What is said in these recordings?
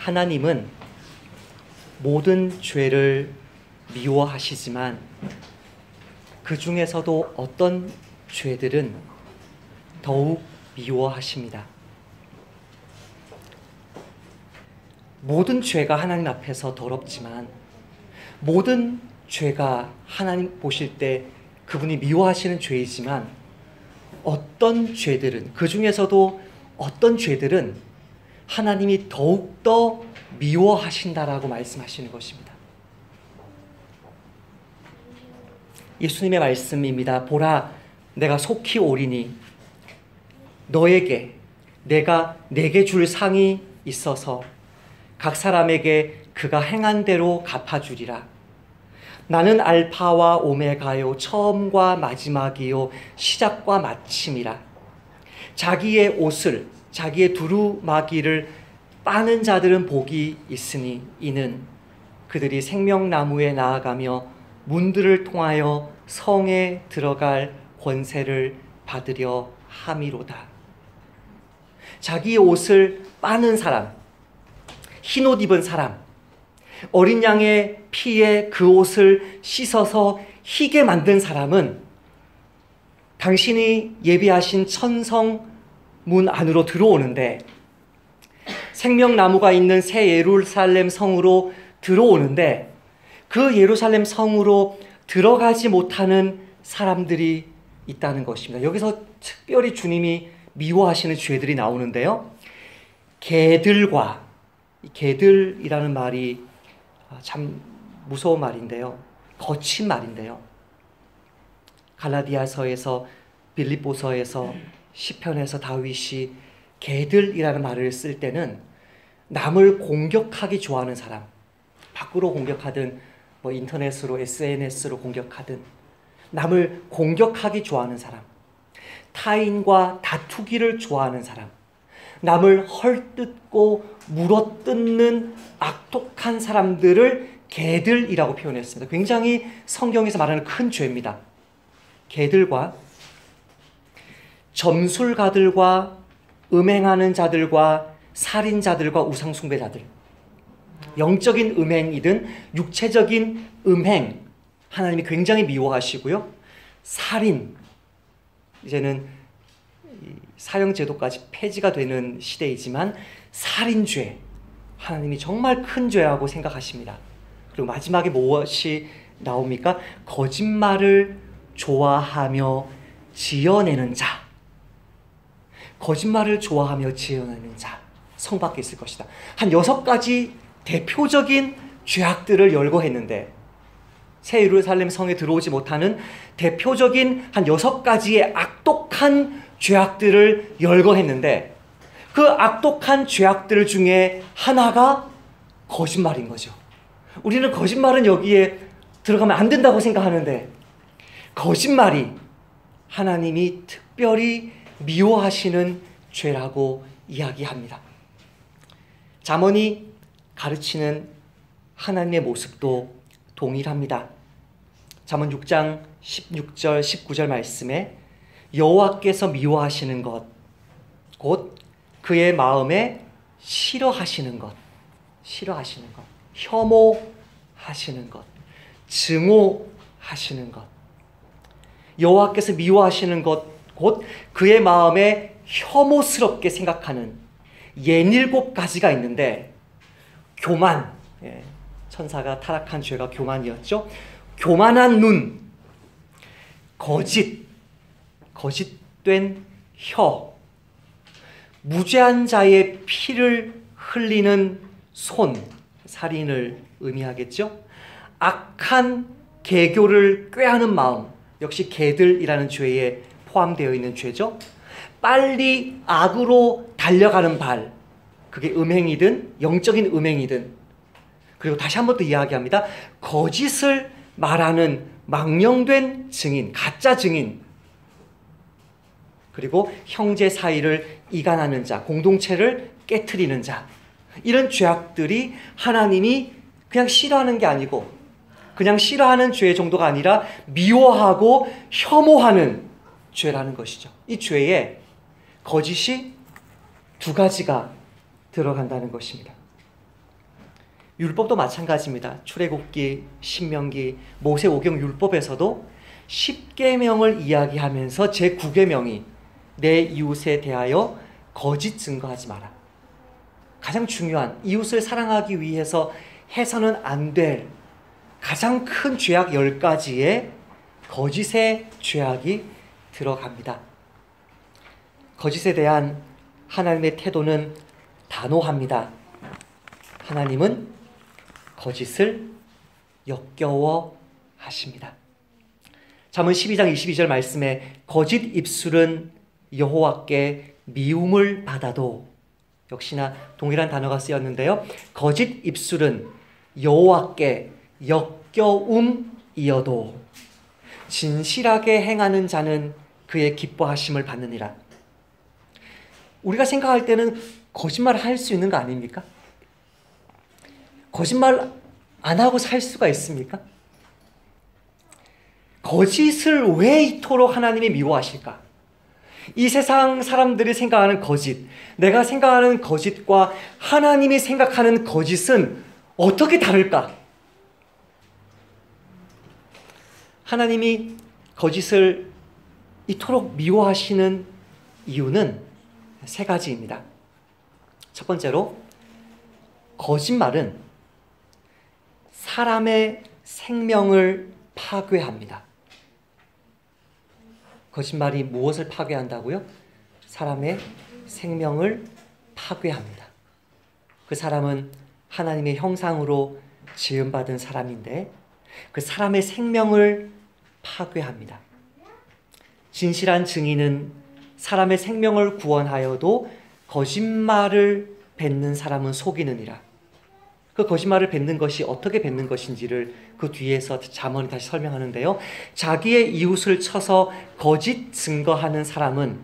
하나님은 모든 죄를 미워하시지만 그 중에서도 어떤 죄들은 더욱 미워하십니다. 모든 죄가 하나님 앞에서 더럽지만 모든 죄가 하나님 보실 때 그분이 미워하시는 죄이지만 어떤 죄들은, 그 중에서도 어떤 죄들은 하나님이 더욱더 미워하신다라고 말씀하시는 것입니다. 예수님의 말씀입니다. 보라, 내가 속히 오리니 너에게 내게 줄 상이 있어서 각 사람에게 그가 행한 대로 갚아주리라. 나는 알파와 오메가요, 처음과 마지막이요, 시작과 마침이라. 자기의 옷을, 자기의 두루마기를 빠는 자들은 복이 있으니 이는 그들이 생명나무에 나아가며 문들을 통하여 성에 들어갈 권세를 받으려 함이로다. 자기의 옷을 빠는 사람, 흰옷 입은 사람, 어린 양의 피에 그 옷을 씻어서 희게 만든 사람은 당신이 예비하신 천성 문 안으로 들어오는데, 생명나무가 있는 새 예루살렘 성으로 들어오는데 그 예루살렘 성으로 들어가지 못하는 사람들이 있다는 것입니다. 여기서 특별히 주님이 미워하시는 죄들이 나오는데요. 개들이라는 말이 참 무서운 말인데요. 거친 말인데요. 갈라디아서에서, 빌립보서에서, 시편에서 다윗이 개들이라는 말을 쓸 때는 남을 공격하기 좋아하는 사람, 밖으로 공격하든 인터넷으로, SNS로 공격하든 남을 공격하기 좋아하는 사람, 타인과 다투기를 좋아하는 사람, 남을 헐뜯고 물어뜯는 악독한 사람들을 개들이라고 표현했습니다. 굉장히 성경에서 말하는 큰 죄입니다. 개들과 점술가들과 음행하는 자들과 살인자들과 우상숭배자들, 영적인 음행이든 육체적인 음행, 하나님이 굉장히 미워하시고요. 살인, 이제는 사형제도까지 폐지가 되는 시대이지만 살인죄, 하나님이 정말 큰 죄라고 생각하십니다. 그리고 마지막에 무엇이 나옵니까? 거짓말을 좋아하며 지어내는 자, 거짓말을 좋아하며 지어내는 자, 성 밖에 있을 것이다. 한 6가지 대표적인 죄악들을 열거했는데, 새 예루살렘 성에 들어오지 못하는 대표적인 한 6가지의 악독한 죄악들을 열거했는데, 그 악독한 죄악들 중에 하나가 거짓말인 거죠. 우리는 거짓말은 여기에 들어가면 안 된다고 생각하는데, 거짓말이 하나님이 특별히 미워하시는 죄라고 이야기합니다. 잠언이 가르치는 하나님의 모습도 동일합니다. 잠언 6장 16절 19절 말씀에 여호와께서 미워하시는 것, 곧 그의 마음에 싫어하시는 것, 혐오하시는 것, 증오하시는 것, 여호와께서 미워하시는 것, 곧 그의 마음에 혐오스럽게 생각하는 67가지가 있는데, 교만, 천사가 타락한 죄가 교만이었죠. 교만한 눈, 거짓된 혀, 무죄한 자의 피를 흘리는 손, 살인을 의미하겠죠. 악한 계교를 꾀하는 마음, 역시 개들이라는 죄에 포함되어 있는 죄죠. 빨리 악으로 달려가는 발, 그게 음행이든 영적인 음행이든. 그리고 다시 한 번 더 이야기합니다. 거짓을 말하는 망령된 증인, 가짜 증인, 그리고 형제 사이를 이간하는 자, 공동체를 깨트리는 자, 이런 죄악들이 하나님이 그냥 싫어하는 게 아니고, 그냥 싫어하는 죄 정도가 아니라 미워하고 혐오하는 죄라는 것이죠. 이 죄에 거짓이 2가지가 들어간다는 것입니다. 율법도 마찬가지입니다. 출애굽기, 신명기, 모세오경 율법에서도 10계명을 이야기하면서 제9계명이 내 이웃에 대하여 거짓 증거하지 마라. 가장 중요한 이웃을 사랑하기 위해서 해서는 안 될 가장 큰 죄악 10가지에 거짓의 죄악이 들어갑니다. 거짓에 대한 하나님의 태도는 단호합니다. 하나님은 거짓을 역겨워 하십니다. 잠언 12장 22절 말씀에 거짓 입술은 여호와께 미움을 받아도, 역시나 동일한 단어가 쓰였는데요. 거짓 입술은 여호와께 역겨움이어도 진실하게 행하는 자는 그의 기뻐하심을 받느니라. 우리가 생각할 때는 거짓말을 할 수 있는 거 아닙니까? 거짓말 안 하고 살 수가 있습니까? 거짓을 왜 이토록 하나님이 미워하실까? 이 세상 사람들이 생각하는 거짓, 내가 생각하는 거짓과 하나님이 생각하는 거짓은 어떻게 다를까? 하나님이 거짓을 이토록 미워하시는 이유는 세 가지입니다. 첫 번째로, 거짓말은 사람의 생명을 파괴합니다. 거짓말이 무엇을 파괴한다고요? 사람의 생명을 파괴합니다. 그 사람은 하나님의 형상으로 지음받은 사람인데 그 사람의 생명을 파괴합니다. 진실한 증인은 사람의 생명을 구원하여도 거짓말을 뱉는 사람은 속이느니라. 그 거짓말을 뱉는 것이 어떻게 뱉는 것인지를 그 뒤에서 잠언이 다시 설명하는데요. 자기의 이웃을 쳐서 거짓 증거하는 사람은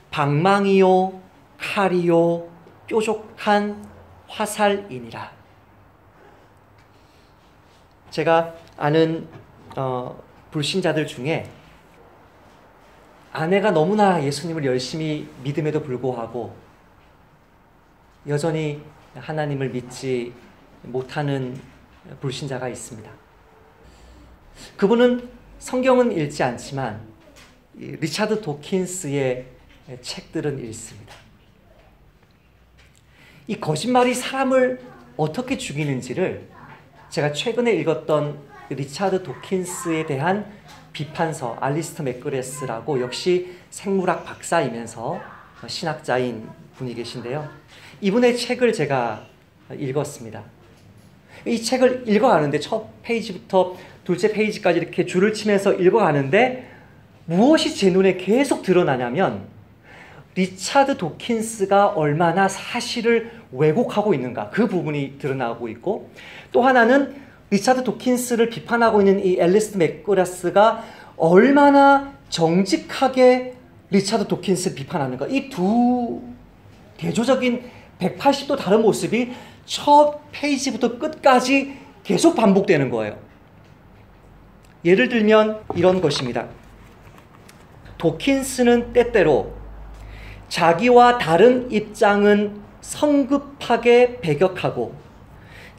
방망이요 칼이요 뾰족한 화살이니라. 제가 아는 불신자들 중에 아내가 너무나 예수님을 열심히 믿음에도 불구하고 여전히 하나님을 믿지 못하는 불신자가 있습니다. 그분은 성경은 읽지 않지만 리차드 도킨스의 책들은 읽습니다. 이 거짓말이 사람을 어떻게 죽이는지를 제가 최근에 읽었던 리차드 도킨스에 대한 비판서, 알리스터 맥그레스라고 역시 생물학 박사이면서 신학자인 분이 계신데요. 이분의 책을 제가 읽었습니다. 이 책을 읽어가는데 첫 페이지부터 둘째 페이지까지 이렇게 줄을 치면서 읽어가는데 무엇이 제 눈에 계속 드러나냐면 리차드 도킨스가 얼마나 사실을 왜곡하고 있는가, 그 부분이 드러나고 있고, 또 하나는 리차드 도킨스를 비판하고 있는 이 앨리스 맥그라스가 얼마나 정직하게 리차드 도킨스를 비판하는가, 이 두 대조적인 180도 다른 모습이 첫 페이지부터 끝까지 계속 반복되는 거예요. 예를 들면 이런 것입니다. 도킨스는 때때로 자기와 다른 입장은 성급하게 배격하고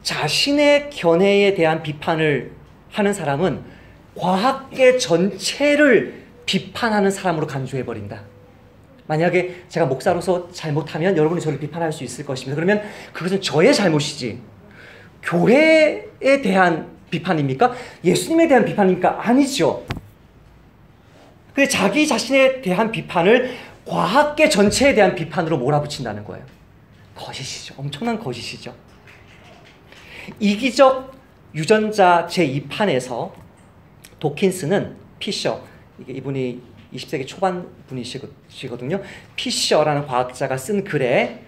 자신의 견해에 대한 비판을 하는 사람은 과학계 전체를 비판하는 사람으로 간주해버린다. 만약에 제가 목사로서 잘못하면 여러분이 저를 비판할 수 있을 것입니다. 그러면 그것은 저의 잘못이지 교회에 대한 비판입니까? 예수님에 대한 비판입니까? 아니죠. 근데 자기 자신에 대한 비판을 과학계 전체에 대한 비판으로 몰아붙인다는 거예요. 거짓이죠. 엄청난 거짓이죠. 이기적 유전자 제2판에서 도킨스는 피셔, 이분이 20세기 초반 분이시거든요. 피셔라는 과학자가 쓴 글에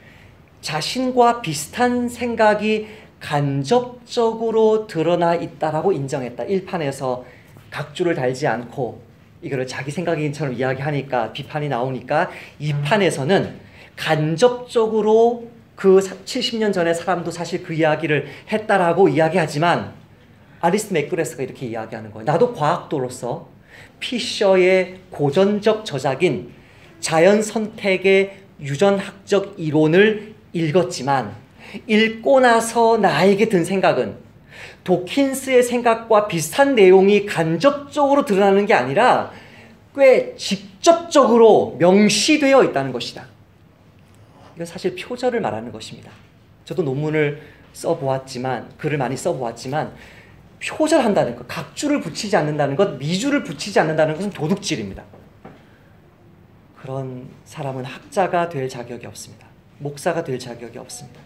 자신과 비슷한 생각이 간접적으로 드러나 있다라고 인정했다. 1판에서 각주를 달지 않고 이거를 자기 생각인처럼 이야기하니까 비판이 나오니까 2판에서는 간접적으로 그 70년 전의 사람도 사실 그 이야기를 했다라고 이야기하지만 알리스 맥그레스가 이렇게 이야기하는 거예요. 나도 과학도로서 피셔의 고전적 저작인 자연 선택의 유전학적 이론을 읽었지만 읽고 나서 나에게 든 생각은 도킨스의 생각과 비슷한 내용이 간접적으로 드러나는 게 아니라 꽤 직접적으로 명시되어 있다는 것이다. 이건 사실 표절을 말하는 것입니다. 저도 논문을 써보았지만, 글을 많이 써보았지만 표절한다는 것, 각주를 붙이지 않는다는 것, 미주를 붙이지 않는다는 것은 도둑질입니다. 그런 사람은 학자가 될 자격이 없습니다. 목사가 될 자격이 없습니다.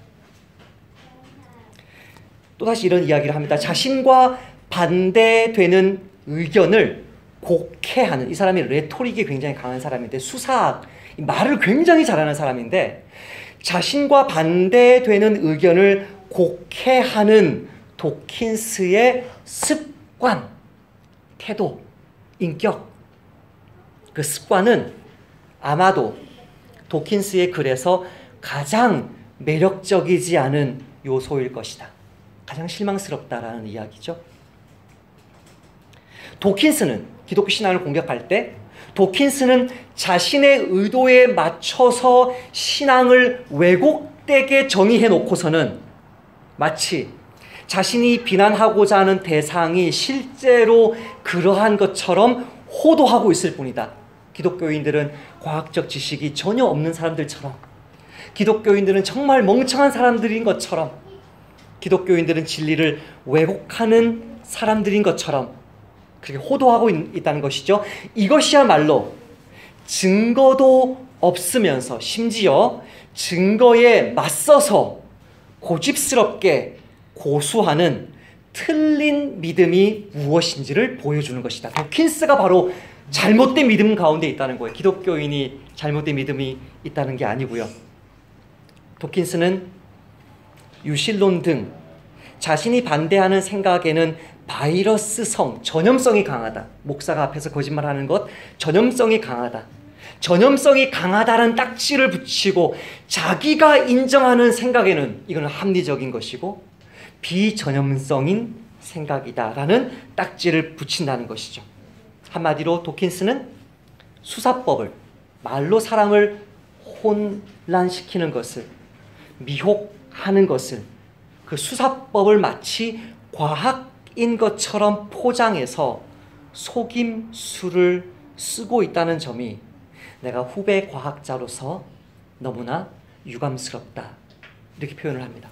또다시 이런 이야기를 합니다. 자신과 반대되는 의견을 곡해하는, 이 사람이 레토릭이 굉장히 강한 사람인데, 수사학, 말을 굉장히 잘하는 사람인데, 자신과 반대되는 의견을 곡해하는 도킨스의 습관, 태도, 인격, 그 습관은 아마도 도킨스의 글에서 가장 매력적이지 않은 요소일 것이다. 가장 실망스럽다라는 이야기죠. 도킨스는 기독교 신앙을 공격할 때 도킨스는 자신의 의도에 맞춰서 신앙을 왜곡되게 정의해 놓고서는 마치 자신이 비난하고자 하는 대상이 실제로 그러한 것처럼 호도하고 있을 뿐이다. 기독교인들은 과학적 지식이 전혀 없는 사람들처럼, 기독교인들은 정말 멍청한 사람들인 것처럼, 기독교인들은 진리를 왜곡하는 사람들인 것처럼 그렇게 호도하고 있다는 것이죠. 이것이야말로 증거도 없으면서 심지어 증거에 맞서서 고집스럽게 고수하는 틀린 믿음이 무엇인지를 보여주는 것이다. 도킨스가 바로 잘못된 믿음 가운데 있다는 거예요. 기독교인이 잘못된 믿음이 있다는 게 아니고요. 도킨스는 유실론 등 자신이 반대하는 생각에는 바이러스성, 전염성이 강하다. 목사가 앞에서 거짓말하는 것, 전염성이 강하다. 전염성이 강하다는 딱지를 붙이고 자기가 인정하는 생각에는 이거는 합리적인 것이고 비전염성인 생각이다라는 딱지를 붙인다는 것이죠. 한마디로 도킨스는 수사법을, 말로 사람을 혼란시키는 것을, 미혹하는 것을, 그 수사법을 마치 과학인 것처럼 포장해서 속임수를 쓰고 있다는 점이 내가 후배 과학자로서 너무나 유감스럽다, 이렇게 표현을 합니다.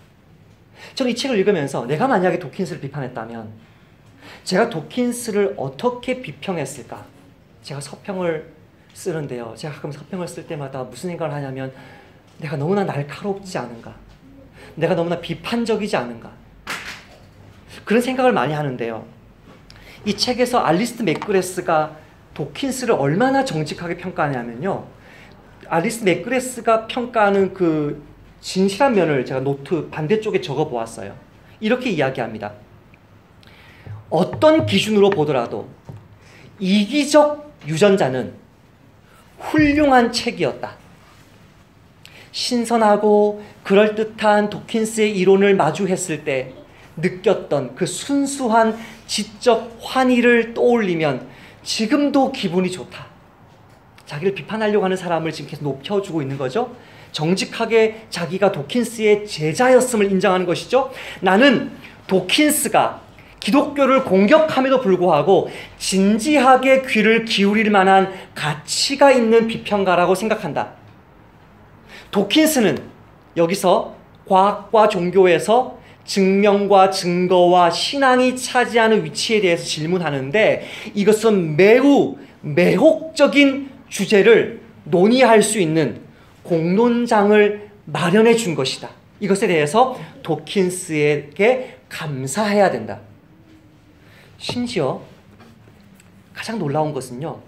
저는 이 책을 읽으면서 내가 만약에 도킨스를 비판했다면 제가 도킨스를 어떻게 비평했을까? 제가 서평을 쓰는데요, 제가 가끔 서평을 쓸 때마다 무슨 생각을 하냐면 내가 너무나 날카롭지 않은가? 내가 너무나 비판적이지 않은가? 그런 생각을 많이 하는데요, 이 책에서 알리스트 맥그레스가 도킨스를 얼마나 정직하게 평가하냐면요, 알리스트 맥그레스가 평가하는 그 진실한 면을 제가 노트 반대쪽에 적어 보았어요. 이렇게 이야기합니다. 어떤 기준으로 보더라도 이기적 유전자는 훌륭한 책이었다. 신선하고 그럴듯한 도킨스의 이론을 마주했을 때 느꼈던 그 순수한 지적 환희를 떠올리면 지금도 기분이 좋다. 자기를 비판하려고 하는 사람을 지금 계속 높여주고 있는 거죠. 정직하게 자기가 도킨스의 제자였음을 인정하는 것이죠. 나는 도킨스가 기독교를 공격함에도 불구하고 진지하게 귀를 기울일 만한 가치가 있는 비평가라고 생각한다. 도킨스는 여기서 과학과 종교에서 증명과 증거와 신앙이 차지하는 위치에 대해서 질문하는데, 이것은 매우 매혹적인 주제를 논의할 수 있는 공론장을 마련해 준 것이다. 이것에 대해서 도킨스에게 감사해야 된다. 심지어 가장 놀라운 것은요,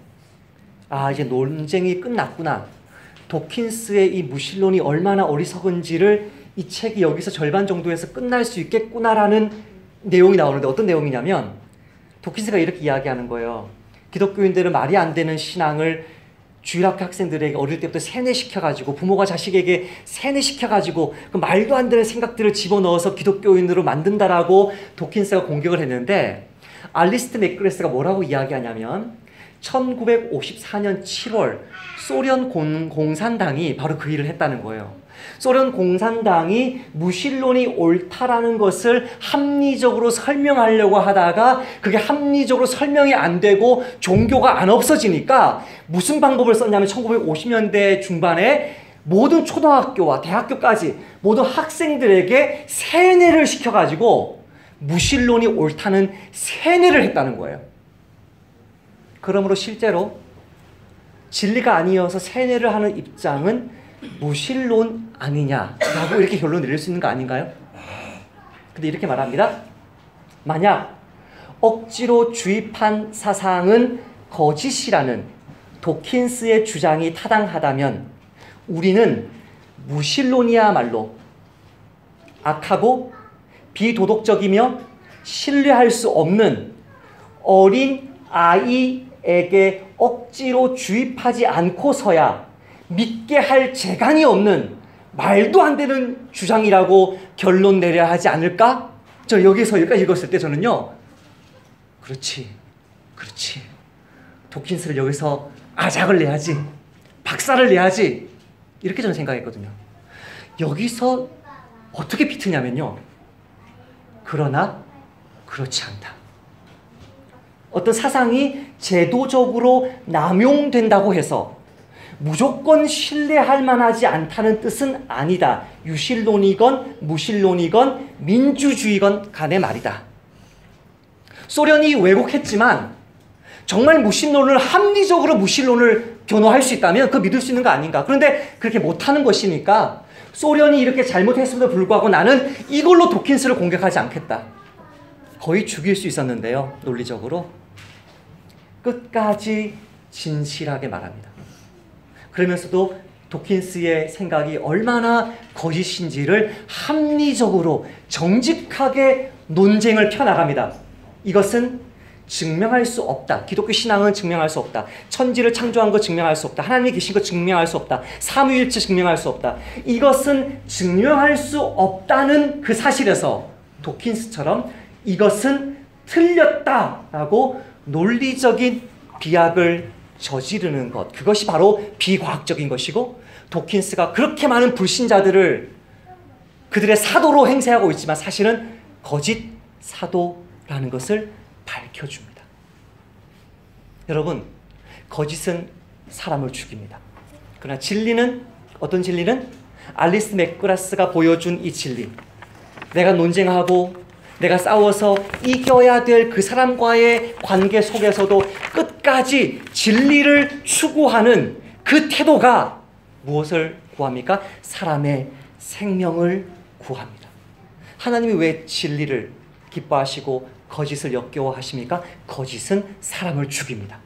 이제 논쟁이 끝났구나, 도킨스의 이 무신론이 얼마나 어리석은지를 이 책이 여기서 절반 정도에서 끝날 수 있겠구나라는 내용이 나오는데, 어떤 내용이냐면 도킨스가 이렇게 이야기하는 거예요. 기독교인들은 말이 안 되는 신앙을 주일학교 학생들에게 어릴 때부터 세뇌시켜가지고, 부모가 자식에게 세뇌시켜가지고 그 말도 안 되는 생각들을 집어넣어서 기독교인으로 만든다라고 도킨스가 공격을 했는데, 알리스트 맥그레스가 뭐라고 이야기하냐면 1954년 7월 소련 공산당이 바로 그 일을 했다는 거예요. 소련 공산당이 무신론이 옳다라는 것을 합리적으로 설명하려고 하다가 그게 합리적으로 설명이 안 되고 종교가 안 없어지니까 무슨 방법을 썼냐면 1950년대 중반에 모든 초등학교와 대학교까지 모든 학생들에게 세뇌를 시켜가지고 무신론이 옳다는 세뇌를 했다는 거예요. 그러므로 실제로 진리가 아니어서 세뇌를 하는 입장은 무신론 아니냐라고 이렇게 결론 내릴 수 있는 거 아닌가요? 근데 이렇게 말합니다. 만약 억지로 주입한 사상은 거짓이라는 도킨스의 주장이 타당하다면 우리는 무신론이야말로 악하고 비도덕적이며 신뢰할 수 없는 어린 아이에게 억지로 주입하지 않고서야 믿게 할 재간이 없는 말도 안 되는 주장이라고 결론 내려야 하지 않을까? 저 여기서 여기까지 읽었을 때 저는요, 그렇지. 도킨스를 여기서 아작을 내야지, 박살을 내야지, 이렇게 저는 생각했거든요. 여기서 어떻게 비트냐면요, 그러나 그렇지 않다. 어떤 사상이 제도적으로 남용된다고 해서 무조건 신뢰할 만하지 않다는 뜻은 아니다. 유신론이건 무신론이건 민주주의건 간의 말이다. 소련이 왜곡했지만 정말 무신론을 합리적으로 무신론을 변호할 수 있다면 그거 믿을 수 있는 거 아닌가. 그런데 그렇게 못하는 것이니까 소련이 이렇게 잘못했음에도 불구하고 나는 이걸로 도킨스를 공격하지 않겠다. 거의 죽일 수 있었는데요. 논리적으로. 끝까지 진실하게 말합니다. 그러면서도 도킨스의 생각이 얼마나 거짓인지를 합리적으로 정직하게 논쟁을 펴나갑니다. 이것은 증명할 수 없다. 기독교 신앙은 증명할 수 없다. 천지를 창조한 거 증명할 수 없다. 하나님이 계신 거 증명할 수 없다. 삼위일체 증명할 수 없다. 이것은 증명할 수 없다는 그 사실에서 도킨스처럼 이것은 틀렸다라고 논리적인 비약을 저지르는 것, 그것이 바로 비과학적인 것이고, 도킨스가 그렇게 많은 불신자들을 그들의 사도로 행세하고 있지만 사실은 거짓 사도라는 것을 밝혀줍니다. 여러분, 거짓은 사람을 죽입니다. 그러나 진리는, 어떤 진리는? 알리스 맥그라스가 보여준 이 진리, 내가 논쟁하고 내가 싸워서 이겨야 될 그 사람과의 관계 속에서도 끝까지 진리를 추구하는 그 태도가 무엇을 구합니까? 사람의 생명을 구합니다. 하나님이 왜 진리를 기뻐하시고 거짓을 역겨워하십니까? 거짓은 사람을 죽입니다.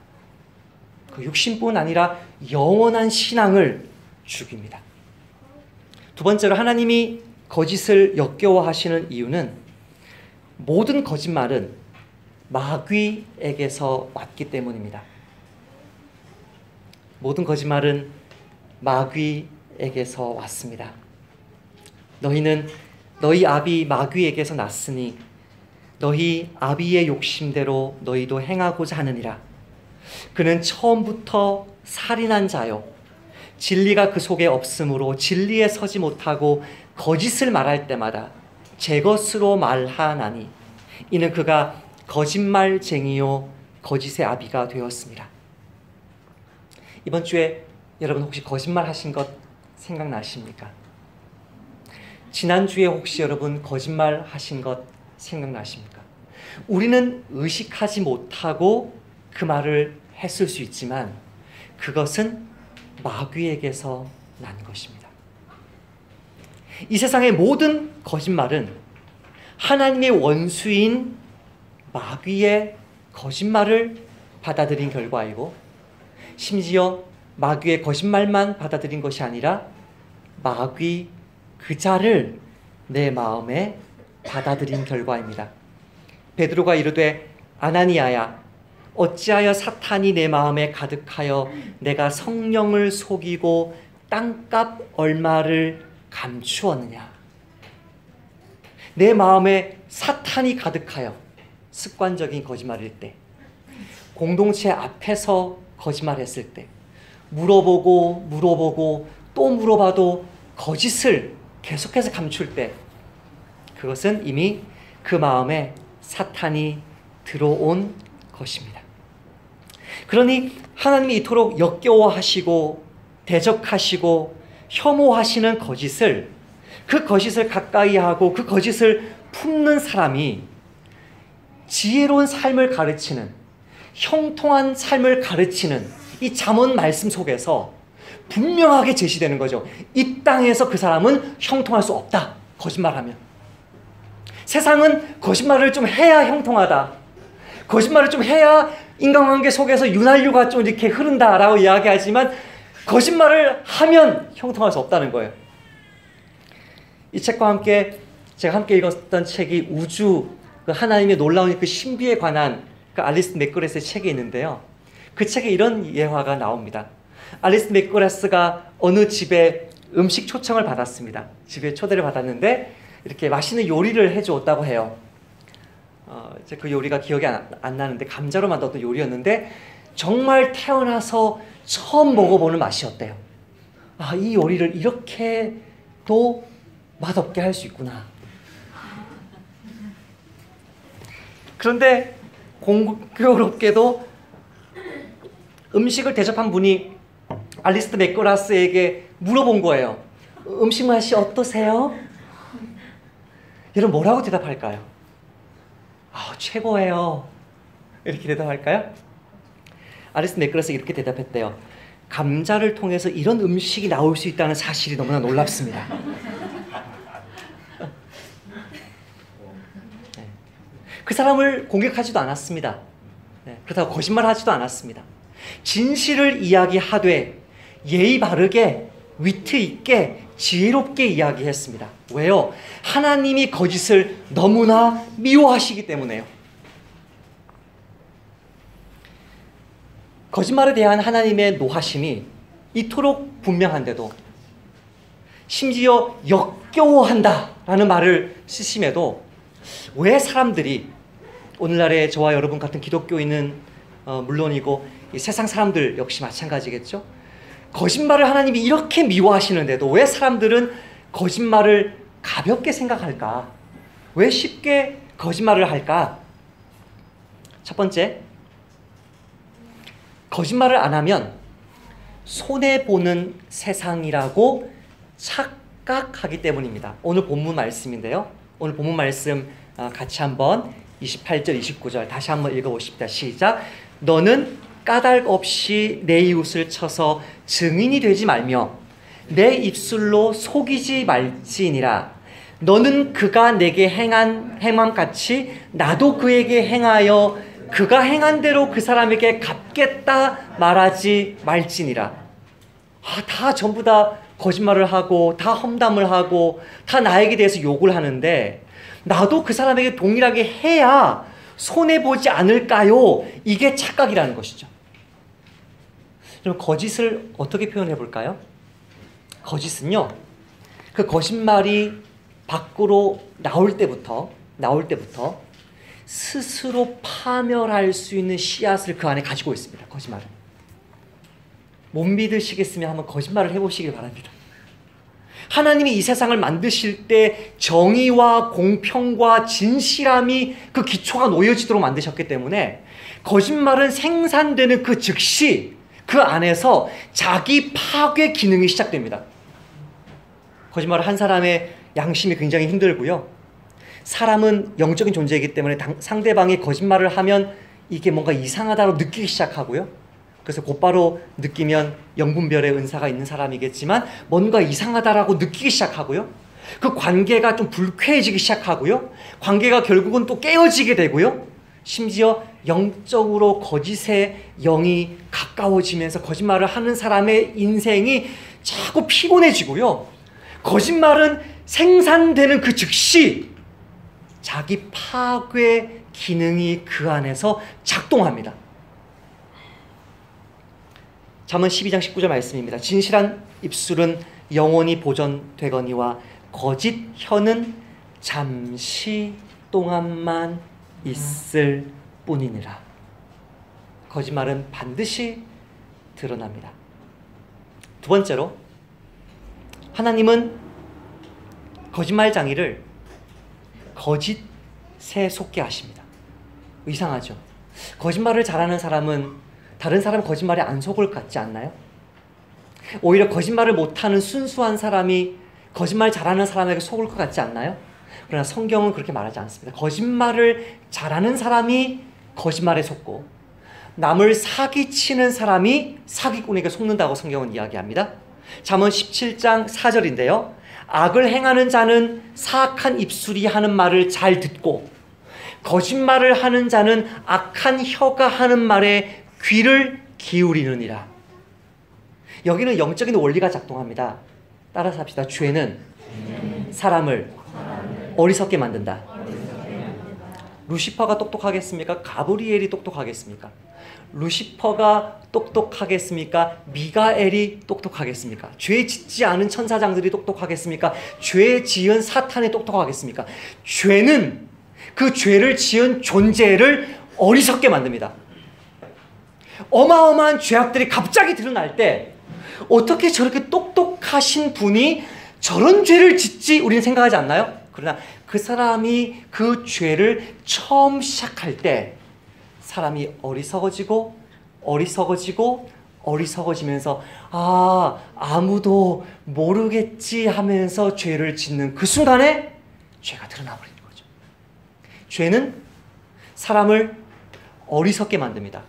그 육신뿐 아니라 영원한 신앙을 죽입니다. 두 번째로 하나님이 거짓을 역겨워하시는 이유는 모든 거짓말은 마귀에게서 왔기 때문입니다. 모든 거짓말은 마귀에게서 왔습니다. 너희는 너희 아비 마귀에게서 났으니 너희 아비의 욕심대로 너희도 행하고자 하느니라. 그는 처음부터 살인한 자요, 진리가 그 속에 없으므로 진리에 서지 못하고 거짓을 말할 때마다 제 것으로 말하나니 이는 그가 거짓말쟁이요 거짓의 아비가 되었습니다. 이번 주에 여러분 혹시 거짓말 하신 것 생각나십니까? 지난주에 혹시 여러분 거짓말 하신 것 생각나십니까? 우리는 의식하지 못하고 그 말을 했을 수 있지만 그것은 마귀에게서 난 것입니다. 이 세상의 모든 거짓말은 하나님의 원수인 마귀의 거짓말을 받아들인 결과이고, 심지어 마귀의 거짓말만 받아들인 것이 아니라 마귀 그 자를 내 마음에 받아들인 결과입니다. 베드로가 이르되 아나니아야 어찌하여 사탄이 내 마음에 가득하여 내가 성령을 속이고 땅값 얼마를 감추었느냐. 내 마음에 사탄이 가득하여, 습관적인 거짓말일 때, 공동체 앞에서 거짓말했을 때, 물어보고 또 물어봐도 거짓을 계속해서 감출 때 그것은 이미 그 마음에 사탄이 들어온 것입니다. 그러니 하나님이 이토록 역겨워하시고 대적하시고 혐오하시는 거짓을, 그 거짓을 가까이 하고 그 거짓을 품는 사람이 지혜로운 삶을 가르치는, 형통한 삶을 가르치는 이 잠언 말씀 속에서 분명하게 제시되는 거죠. 이 땅에서 그 사람은 형통할 수 없다. 거짓말하면. 세상은 거짓말을 좀 해야 형통하다. 거짓말을 좀 해야 인간관계 속에서 윤활유가 좀 이렇게 흐른다라고 이야기하지만 거짓말을 하면 형통할 수 없다는 거예요. 이 책과 함께 제가 함께 읽었던 책이 우주, 그 하나님의 놀라운 그 신비에 관한 그 알리스 맥그레스의 책이 있는데요. 그 책에 이런 예화가 나옵니다. 알리스 맥그레스가 어느 집에 음식 초청을 받았습니다. 집에 초대를 받았는데 이렇게 맛있는 요리를 해주었다고 해요. 이제 그 요리가 기억이 안 나는데 감자로 만든 요리였는데 정말 태어나서 처음 먹어보는 맛이었대요. 아, 이 요리를 이렇게도 맛없게 할 수 있구나. 그런데 공교롭게도 음식을 대접한 분이 알리스 맥그라스에게 물어본 거예요. 음식 맛이 어떠세요? 여러분 뭐라고 대답할까요? 아, 최고예요. 이렇게 대답할까요? 알리스 맥그라스가 이렇게 대답했대요. 감자를 통해서 이런 음식이 나올 수 있다는 사실이 너무나 놀랍습니다. 네. 그 사람을 공격하지도 않았습니다. 네. 그렇다고 거짓말하지도 않았습니다. 진실을 이야기하되 예의 바르게 위트 있게 지혜롭게 이야기했습니다. 왜요? 하나님이 거짓을 너무나 미워하시기 때문에요. 거짓말에 대한 하나님의 노하심이 이토록 분명한데도 심지어 역겨워한다라는 말을 쓰심에도 왜 사람들이, 오늘날의 저와 여러분 같은 기독교인은 물론이고 이 세상 사람들 역시 마찬가지겠죠. 거짓말을 하나님이 이렇게 미워하시는데도 왜 사람들은 거짓말을 가볍게 생각할까? 왜 쉽게 거짓말을 할까? 첫 번째, 거짓말을 안 하면 손해보는 세상이라고 착각하기 때문입니다. 오늘 본문 말씀인데요. 오늘 본문 말씀 같이 한번 28절, 29절 다시 한번 읽어보십시다. 시작. 너는 까닭 없이 내 이웃을 쳐서 증인이 되지 말며 내 입술로 속이지 말지니라. 너는 그가 내게 행한 행함같이 나도 그에게 행하여 그가 행한 대로 그 사람에게 갚겠다 말하지 말지니라. 다 전부 다 거짓말을 하고 다 험담을 하고 다 나에게 대해서 욕을 하는데 나도 그 사람에게 동일하게 해야 손해보지 않을까요? 이게 착각이라는 것이죠. 그럼 거짓을 어떻게 표현해 볼까요? 거짓은요, 그 거짓말이 밖으로 나올 때부터 스스로 파멸할 수 있는 씨앗을 그 안에 가지고 있습니다. 거짓말은. 못 믿으시겠으면 한번 거짓말을 해보시길 바랍니다. 하나님이 이 세상을 만드실 때 정의와 공평과 진실함이 그 기초가 놓여지도록 만드셨기 때문에 거짓말은 생산되는 그 즉시 그 안에서 자기 파괴 기능이 시작됩니다. 거짓말을 한 사람의 양심이 굉장히 힘들고요. 사람은 영적인 존재이기 때문에 상대방이 거짓말을 하면 이게 뭔가 이상하다고 느끼기 시작하고요. 그래서 곧바로 느끼면 영분별의 은사가 있는 사람이겠지만 뭔가 이상하다라고 느끼기 시작하고요. 그 관계가 좀 불쾌해지기 시작하고요. 관계가 결국은 또 깨어지게 되고요. 심지어 영적으로 거짓의 영이 가까워지면서 거짓말을 하는 사람의 인생이 자꾸 피곤해지고요. 거짓말은 생산되는 그 즉시 자기 파괴 기능이 그 안에서 작동합니다. 잠언 12장 19절 말씀입니다. 진실한 입술은 영원히 보존되거니와 거짓 혀는 잠시 동안만 있을 뿐이니라. 거짓말은 반드시 드러납니다. 두 번째로, 하나님은 거짓말쟁이를 거짓에 속게 하십니다. 이상하죠? 거짓말을 잘하는 사람은 다른 사람 거짓말에 안 속을 것 같지 않나요? 오히려 거짓말을 못하는 순수한 사람이 거짓말 잘하는 사람에게 속을 것 같지 않나요? 그러나 성경은 그렇게 말하지 않습니다. 거짓말을 잘하는 사람이 거짓말에 속고 남을 사기치는 사람이 사기꾼에게 속는다고 성경은 이야기합니다. 잠언 17장 4절인데요. 악을 행하는 자는 사악한 입술이 하는 말을 잘 듣고 거짓말을 하는 자는 악한 혀가 하는 말에 귀를 기울이느니라. 여기는 영적인 원리가 작동합니다. 따라서 합시다. 죄는 사람을 어리석게 만든다. 루시퍼가 똑똑하겠습니까? 가브리엘이 똑똑하겠습니까? 루시퍼가 똑똑하겠습니까? 미가엘이 똑똑하겠습니까? 죄 짓지 않은 천사장들이 똑똑하겠습니까? 죄 지은 사탄이 똑똑하겠습니까? 죄는 그 죄를 지은 존재를 어리석게 만듭니다. 어마어마한 죄악들이 갑자기 드러날 때 어떻게 저렇게 똑똑하신 분이 저런 죄를 짓지? 우리는 생각하지 않나요? 그러나 그 사람이 그 죄를 처음 시작할 때 사람이 어리석어지면서 아무도 모르겠지 하면서 죄를 짓는 그 순간에 죄가 드러나 버리는 거죠. 죄는 사람을 어리석게 만듭니다.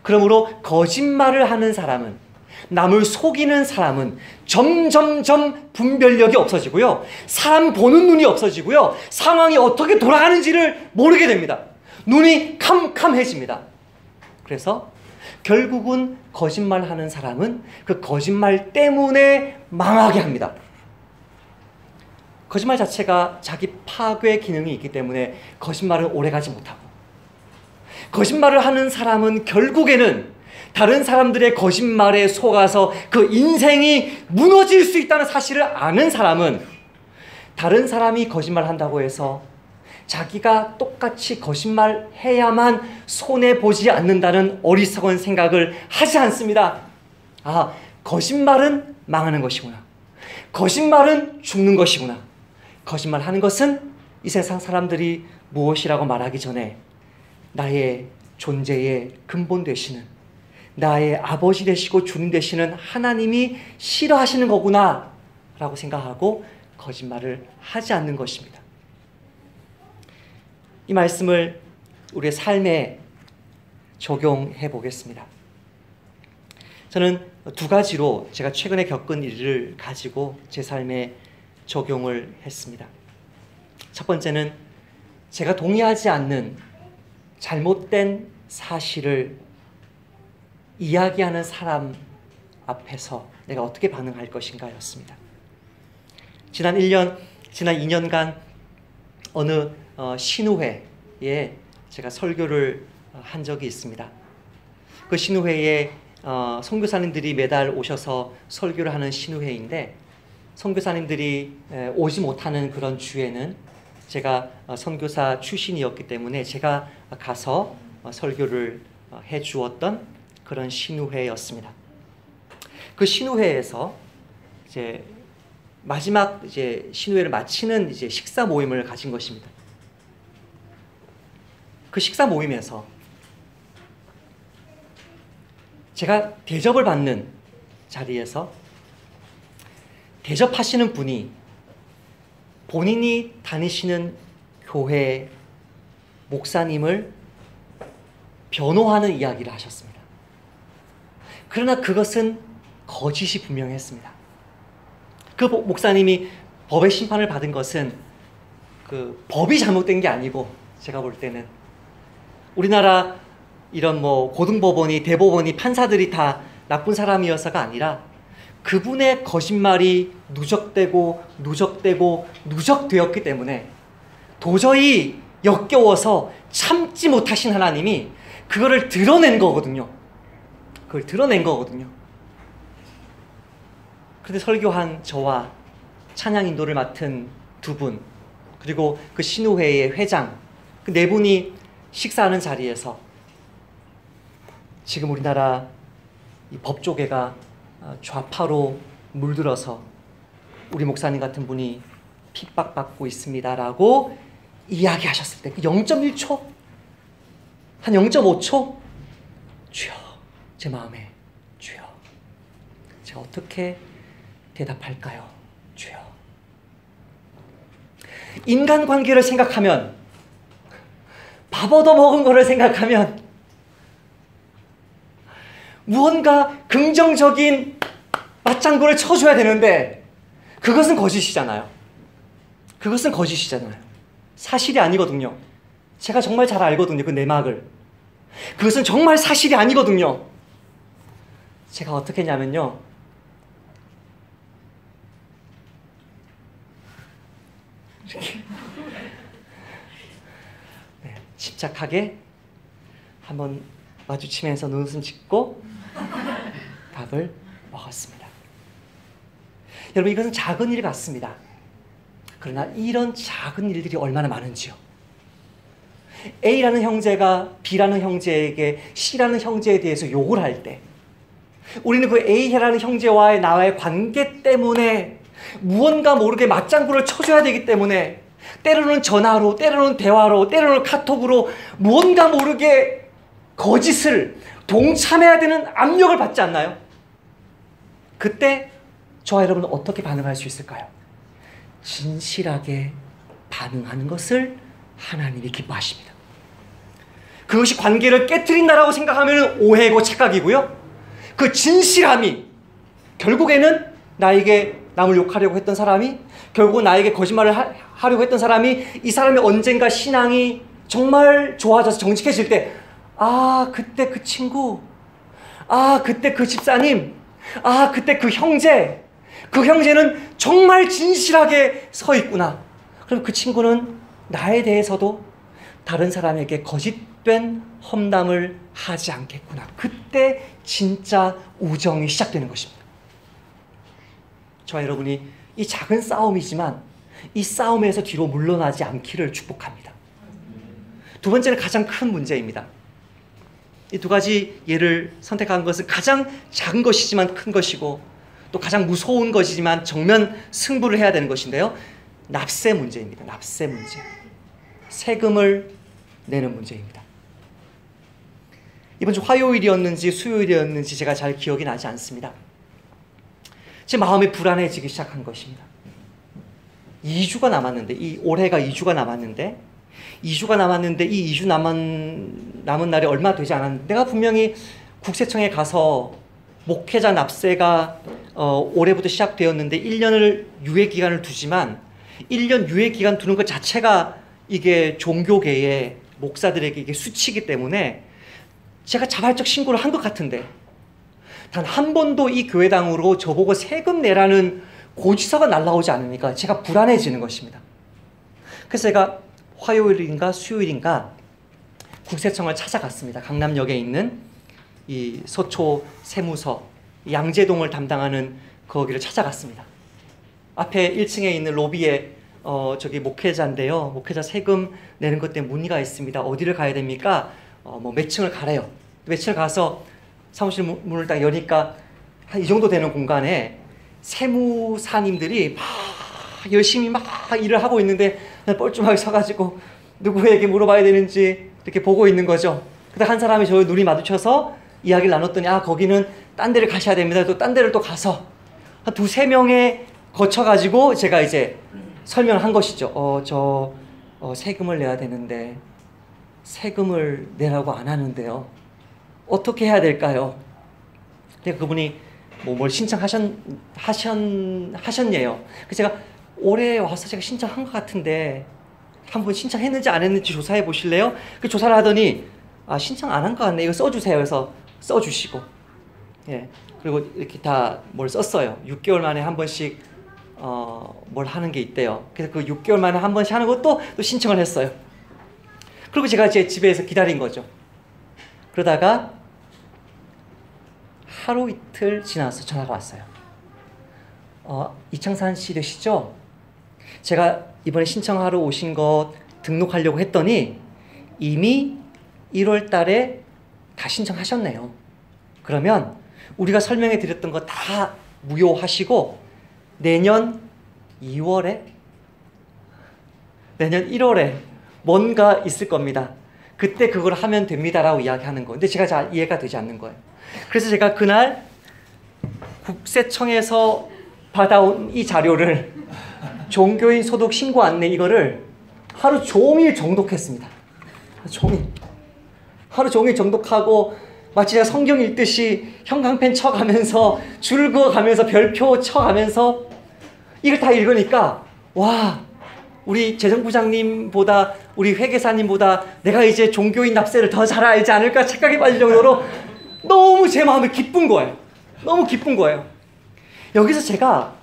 그러므로 거짓말을 하는 사람은, 남을 속이는 사람은 점점점 분별력이 없어지고요. 사람 보는 눈이 없어지고요. 상황이 어떻게 돌아가는지를 모르게 됩니다. 눈이 캄캄해집니다. 그래서 결국은 거짓말하는 사람은 그 거짓말 때문에 망하게 합니다. 거짓말 자체가 자기 파괴 기능이 있기 때문에 거짓말은 오래가지 못하고, 거짓말을 하는 사람은 결국에는 다른 사람들의 거짓말에 속아서 그 인생이 무너질 수 있다는 사실을 아는 사람은 다른 사람이 거짓말한다고 해서 자기가 똑같이 거짓말해야만 손해보지 않는다는 어리석은 생각을 하지 않습니다. 거짓말은 망하는 것이구나. 거짓말은 죽는 것이구나. 거짓말하는 것은 이 세상 사람들이 무엇이라고 말하기 전에 나의 존재의 근본 되시는, 나의 아버지 되시고 주님 되시는 하나님이 싫어하시는 거구나 라고 생각하고 거짓말을 하지 않는 것입니다. 이 말씀을 우리의 삶에 적용해 보겠습니다. 저는 두 가지로 제가 최근에 겪은 일을 가지고 제 삶에 적용을 했습니다. 첫 번째는 제가 동의하지 않는 잘못된 사실을 이야기하는 사람 앞에서 내가 어떻게 반응할 것인가 였습니다. 지난 2년간 어느 신우회에 제가 설교를 한 적이 있습니다. 그 신우회에 선교사님들이 매달 오셔서 설교를 하는 신우회인데, 선교사님들이 오지 못하는 그런 주에는 제가 선교사 출신이었기 때문에 제가 가서 설교를 해 주었던 그런 신우회였습니다. 그 신우회에서 이제 마지막 신우회를 마치는 식사 모임을 가진 것입니다. 그 식사 모임에서 제가 대접을 받는 자리에서 대접하시는 분이 본인이 다니시는 교회 목사님을 변호하는 이야기를 하셨습니다. 그러나 그것은 거짓이 분명했습니다. 그 목사님이 법의 심판을 받은 것은 그 법이 잘못된 게 아니고, 제가 볼 때는 우리나라 이런 고등법원이, 대법원이, 판사들이 다 나쁜 사람이어서가 아니라 그분의 거짓말이 누적되었기 때문에 도저히 역겨워서 참지 못하신 하나님이 그거를 드러낸 거거든요. 그런데 설교한 저와 찬양 인도를 맡은 두 분, 그리고 그 신우회의 회장, 그 네 분이 식사하는 자리에서 지금 우리나라 이 법조계가 좌파로 물들어서 우리 목사님 같은 분이 핍박받고 있습니다라고 이야기하셨을 때 그 0.1초? 한 0.5초? 주여, 제 마음에 주여, 제가 어떻게 대답할까요? 주여. 인간관계를 생각하면, 밥 얻어먹은 거를 생각하면 무언가 긍정적인 맞장구를 쳐줘야 되는데 그것은 거짓이잖아요. 그것은 거짓이잖아요. 사실이 아니거든요. 제가 정말 잘 알거든요. 그 내막을. 그것은 정말 사실이 아니거든요. 제가 어떻게 했냐면요. 이렇게 네, 침착하게 한번 마주치면서 눈웃음 짓고 밥을 먹었습니다. 여러분, 이것은 작은 일 같습니다. 그러나 이런 작은 일들이 얼마나 많은지요. A라는 형제가 B라는 형제에게 C라는 형제에 대해서 욕을 할 때 우리는 그 A라는 형제와의 나와의 관계 때문에 무언가 모르게 맞장구를 쳐줘야 되기 때문에 때로는 전화로, 때로는 대화로, 때로는 카톡으로 무언가 모르게 거짓을 동참해야 되는 압력을 받지 않나요? 그때 저와 여러분은 어떻게 반응할 수 있을까요? 진실하게 반응하는 것을 하나님이 기뻐하십니다. 그것이 관계를 깨트린다라고 생각하면 오해고 착각이고요. 그 진실함이 결국에는 나에게 남을 욕하려고 했던 사람이, 결국 나에게 거짓말을 하려고 했던 사람이, 이 사람이 언젠가 신앙이 정말 좋아져서 정직해질 때, 아, 그때 그 친구, 아, 그때 그 집사님, 아, 그때 그 형제, 그 형제는 정말 진실하게 서 있구나. 그럼 그 친구는 나에 대해서도 다른 사람에게 거짓된 험담을 하지 않겠구나. 그때 진짜 우정이 시작되는 것입니다. 저와 여러분이 이 작은 싸움이지만 이 싸움에서 뒤로 물러나지 않기를 축복합니다. 두 번째는 가장 큰 문제입니다. 이 두 가지 예를 선택한 것은 가장 작은 것이지만 큰 것이고 또 가장 무서운 것이지만 정면 승부를 해야 되는 것인데요. 납세 문제입니다. 납세 문제. 세금을 내는 문제입니다. 이번 주 화요일이었는지 수요일이었는지 제가 잘 기억이 나지 않습니다. 제 마음이 불안해지기 시작한 것입니다. 2주가 남았는데, 이 올해가 2주가 남았는데, 이 2주 남은 날이 얼마 되지 않았는데, 내가 분명히 국세청에 가서 목회자 납세가 올해부터 시작되었는데 1년을 유예기간을 두지만 1년 유예기간 두는 것 자체가 이게 종교계의 목사들에게 이게 수치이기 때문에 제가 자발적 신고를 한 것 같은데 단 한 번도 이 교회당으로 저보고 세금 내라는 고지서가 날라오지 않으니까 제가 불안해지는 것입니다. 그래서 제가 화요일인가 수요일인가 국세청을 찾아갔습니다. 강남역에 있는 이 서초 세무서 양재동을 담당하는 거기를 찾아갔습니다. 앞에 1층에 있는 로비에 저기 목회자인데요. 목회자 세금 내는 것 때문에 문의가 있습니다. 어디를 가야 됩니까? 뭐 몇 층을 가래요. 몇 층을 가서 사무실 문을 딱 여니까 한 이 정도 되는 공간에 세무사님들이 막 열심히 막 일을 하고 있는데 뻘쭘하게 서가지고 누구에게 물어봐야 되는지 이렇게 보고 있는 거죠. 근데 한 사람이 저희 눈이 마주쳐서 이야기를 나눴더니 거기는 딴 데를 가셔야 됩니다. 또 딴 데를 또 가서 한 두세 명에 거쳐가지고 제가 이제 설명을 한 것이죠. 세금을 내야 되는데 세금을 내라고 안 하는데요. 어떻게 해야 될까요? 그러니까 그분이 뭘 하셨네요. 그래서 제가 올해 와서 제가 신청한 것 같은데 한번 신청했는지 안 했는지 조사해 보실래요? 그 조사를 하더니 신청 안 한 것 같네. 이거 써주세요. 그래서 써주시고, 예, 그리고 이렇게 다 뭘 썼어요. 6개월 만에 한 번씩 뭘 하는 게 있대요. 그래서 그 6개월 만에 한 번씩 하는 것도 또 신청을 했어요. 그리고 제가 제 집에서 기다린 거죠. 그러다가 하루 이틀 지나서 전화가 왔어요. 이창산 씨 되시죠? 제가 이번에 신청하러 오신 것 등록하려고 했더니 이미 1월 달에 다 신청하셨네요. 그러면 우리가 설명해 드렸던 거 다 무효하시고 내년 2월에? 내년 1월에 뭔가 있을 겁니다. 그때 그걸 하면 됩니다라고 이야기하는 거예요. 근데 제가 잘 이해가 되지 않는 거예요. 그래서 제가 그날 국세청에서 받아온 이 자료를 종교인 소득 신고 안내 이거를 하루 종일 정독했습니다. 하루 종일 정독하고 마치 제가 성경 읽듯이 형광펜 쳐가면서 줄 그어가면서 별표 쳐가면서 이걸 다 읽으니까 와, 우리 재정부장님보다 우리 회계사님보다 내가 이제 종교인 납세를 더 잘 알지 않을까 착각이 빠질 정도로 너무 제 마음이 기쁜 거예요. 너무 기쁜 거예요. 여기서 제가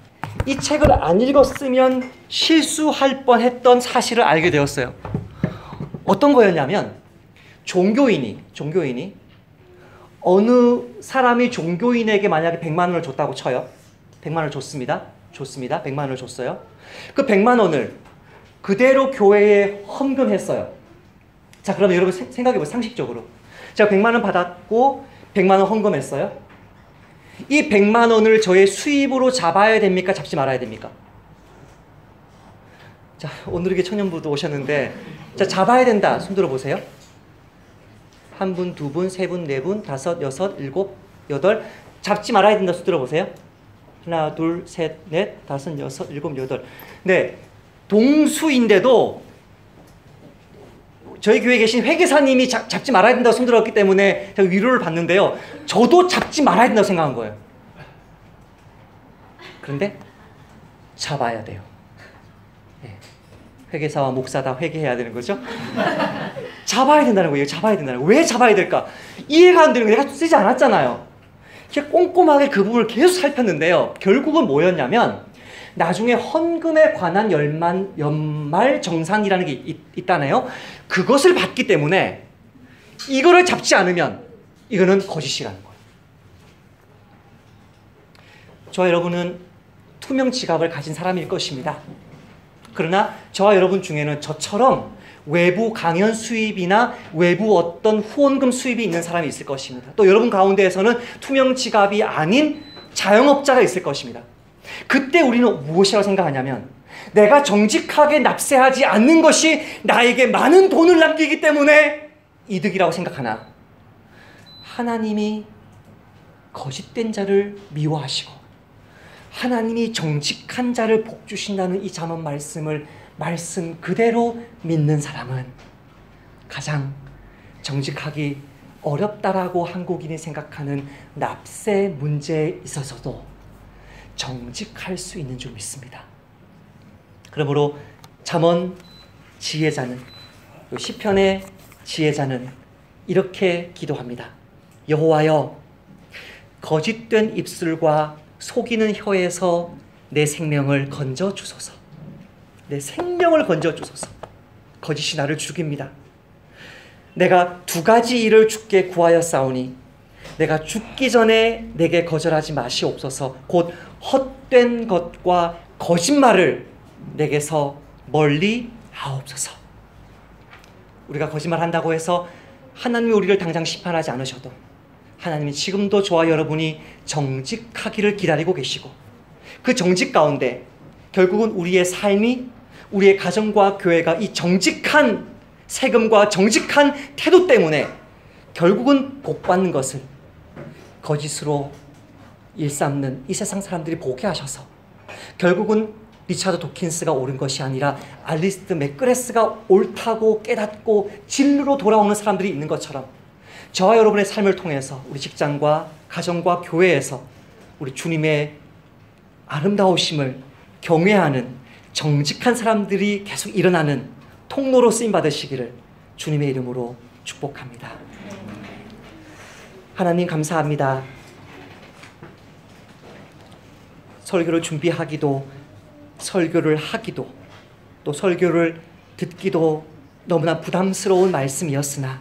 이 책을 안 읽었으면 실수할 뻔했던 사실을 알게 되었어요. 어떤 거였냐면 종교인이 어느 사람이 종교인에게 만약에 100만 원을 줬다고 쳐요. 100만 원을 줬습니다. 100만 원을 줬어요. 그 100만 원을 그대로 교회에 헌금했어요. 자, 그러면 여러분 생각해보세요. 상식적으로. 제가 100만 원 받았고 100만 원 헌금했어요. 이 100만 원을 저의 수입으로 잡아야 됩니까? 잡지 말아야 됩니까? 자, 오늘에게 청년부도 오셨는데 자, 잡아야 된다. 손 들어보세요. 한 분, 두 분, 세 분, 네 분, 다섯, 여섯, 일곱, 여덟. 잡지 말아야 된다. 손 들어보세요. 하나, 둘, 셋, 넷, 다섯, 여섯, 일곱, 여덟. 네, 동수인데도 저희 교회에 계신 회계사님이 잡지 말아야 된다고 손들었기 때문에 제가 위로를 받는데요. 저도 잡지 말아야 된다고 생각한 거예요. 그런데 잡아야 돼요. 네. 회계사와 목사 다 회개해야 되는 거죠. 잡아야 된다는 거예요. 잡아야 된다는 거예요. 왜 잡아야 될까? 이해가 안 되는 거 내가 쓰지 않았잖아요. 이렇게 꼼꼼하게 그 부분을 계속 살폈는데요. 결국은 뭐였냐면 나중에 헌금에 관한 연말 정산이라는 게 있다네요. 그것을 받기 때문에 이거를 잡지 않으면 이거는 거짓이라는 거예요. 저와 여러분은 투명 지갑을 가진 사람일 것입니다. 그러나 저와 여러분 중에는 저처럼 외부 강연 수입이나 외부 어떤 후원금 수입이 있는 사람이 있을 것입니다. 또 여러분 가운데에서는 투명 지갑이 아닌 자영업자가 있을 것입니다. 그때 우리는 무엇이라고 생각하냐면 내가 정직하게 납세하지 않는 것이 나에게 많은 돈을 남기기 때문에 이득이라고 생각하나 하나님이 거짓된 자를 미워하시고 하나님이 정직한 자를 복주신다는 이 잠언 말씀을 말씀 그대로 믿는 사람은 가장 정직하기 어렵다라고 한국인이 생각하는 납세 문제에 있어서도 정직할 수 있는 줄 믿습니다. 그러므로 잠언 지혜자는 시편의 지혜자는 이렇게 기도합니다. 여호와여, 거짓된 입술과 속이는 혀에서 내 생명을 건져 주소서. 내 생명을 건져 주소서. 거짓이 나를 죽입니다. 내가 두 가지 일을 주께 구하였사오니 내가 죽기 전에 내게 거절하지 마시옵소서. 곧 헛된 것과 거짓말을 내게서 멀리 하옵소서. 우리가 거짓말한다고 해서 하나님이 우리를 당장 심판하지 않으셔도 하나님이 지금도 저와 여러분이 정직하기를 기다리고 계시고 그 정직 가운데 결국은 우리의 삶이 우리의 가정과 교회가 이 정직한 세금과 정직한 태도 때문에 결국은 복받는 것을 거짓으로 일삼는 이 세상 사람들이 보게 하셔서 결국은 리차드 도킨스가 옳은 것이 아니라 알리스트 맥그레스가 옳다고 깨닫고 진리로 돌아오는 사람들이 있는 것처럼 저와 여러분의 삶을 통해서 우리 직장과 가정과 교회에서 우리 주님의 아름다우심을 경외하는 정직한 사람들이 계속 일어나는 통로로 쓰임받으시기를 주님의 이름으로 축복합니다. 하나님 감사합니다. 설교를 준비하기도 설교를 하기도 또 설교를 듣기도 너무나 부담스러운 말씀이었으나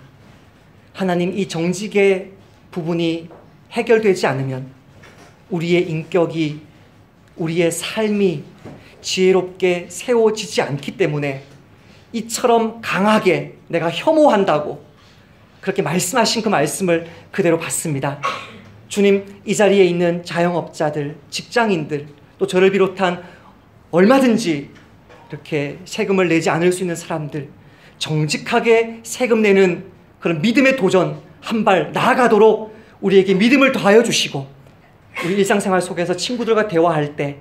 하나님 이 정직의 부분이 해결되지 않으면 우리의 인격이 우리의 삶이 지혜롭게 세워지지 않기 때문에 이처럼 강하게 내가 혐오한다고 그렇게 말씀하신 그 말씀을 그대로 받습니다. 주님, 이 자리에 있는 자영업자들, 직장인들, 또 저를 비롯한 얼마든지 이렇게 세금을 내지 않을 수 있는 사람들, 정직하게 세금 내는 그런 믿음의 도전 한 발 나아가도록 우리에게 믿음을 더하여 주시고, 우리 일상생활 속에서 친구들과 대화할 때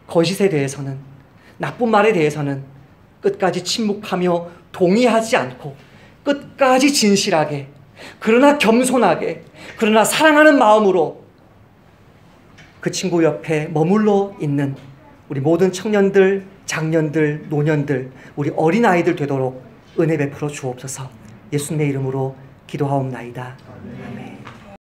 거짓에 대해서는, 나쁜 말에 대해서는 끝까지 침묵하며 동의하지 않고 끝까지 진실하게, 그러나 겸손하게, 그러나 사랑하는 마음으로 그 친구 옆에 머물러 있는 우리 모든 청년들, 장년들, 노년들, 우리 어린아이들 되도록 은혜 베풀어 주옵소서. 예수님의 이름으로 기도하옵나이다. 아멘.